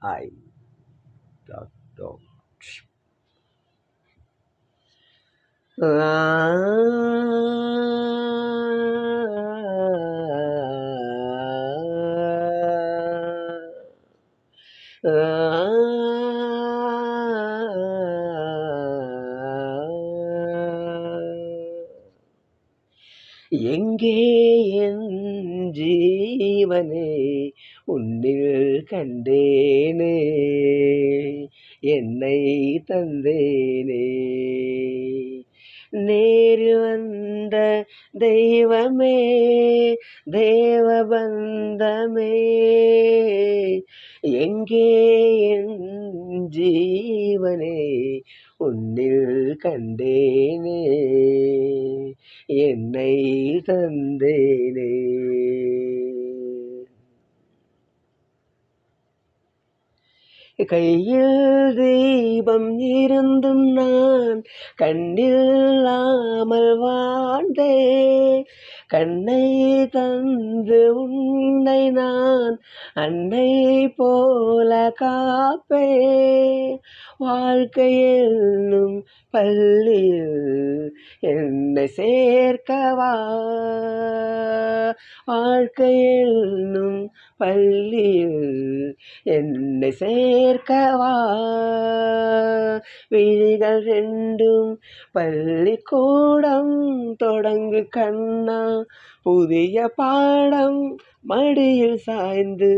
I dot dot. எங்கே என் ஜீவனே உன்னில் கண்டேனே என்னை தந்தேனே நேரு வந்த தெய்வமே தேவபந்தமே எங்கே என் ஜீவனே உன்னில் கண்டேனே என்னை தந்தேனே கையில் தீபம் இருந்தும் நான் கண்ணில்லாமல் வாழ்ந்தேன் கண்ணை தந்து உன்னை நான் அன்னை போல காப்பேன் வாழ்க்கையிலும் பள்ளியில் என்னை சேர்க்கவா வாழ்க்கையிலும் பள்ளியில் என்னை சேர்க்கவா விழிகள் ரெண்டும் பள்ளிக்கூடம் தொடங்கு கண்ணா புதிய பாடம் மடியில் சாய்ந்து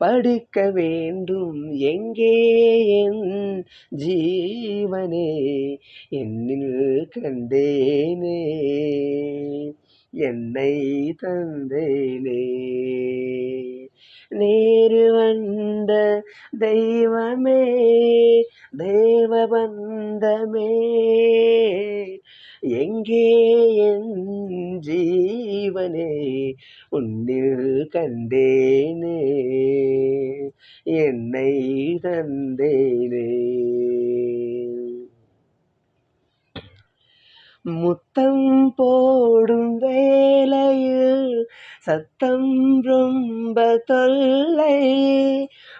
படிக்க வேண்டும் எங்கே என் ஜீவனே என்னில் கண்டேனே என்னை தந்தேனே நேரு வந்த தெய்வமே தேவபந்தமே எங்கே என் ஜீவனே உன்னில் கண்டேனே என்னை தந்தேனே முத்தம் போடும் வேளையில் சத்தம் ரொம்ப தொல்லை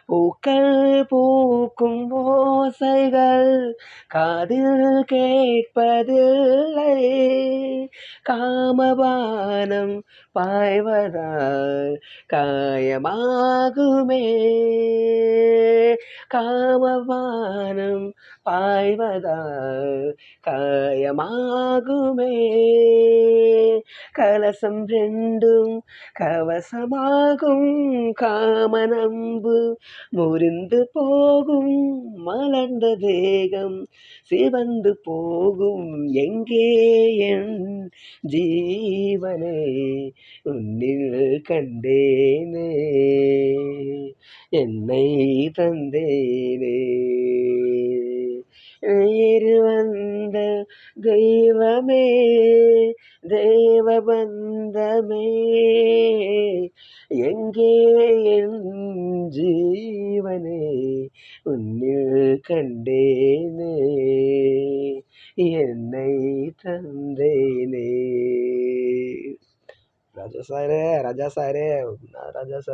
பூக்கள் பூக்கும் ஓசைகள் காதில் கேட்பதில்லை காமபானம் பாய்வதால் காயமாகுமே காமபானம் பாய்வதால் காயமாகுமே கலசம் ரெண்டும் கவசமாகும் காமனம்பு முறிந்து போகும் மலர்ந்த தேகம் சிவந்து போகும் எங்கே என் ஜீவனே உன்னில் கண்டேனே என்னை தந்தேனே நேரு வந்த தெய்வமே தேவபந்தமே எங்கே என் ஜீவனே உன்னில் கண்டேனே என்னை தந்தேனே ராஜா சாரே ராஜா சாரே ராஜா சார்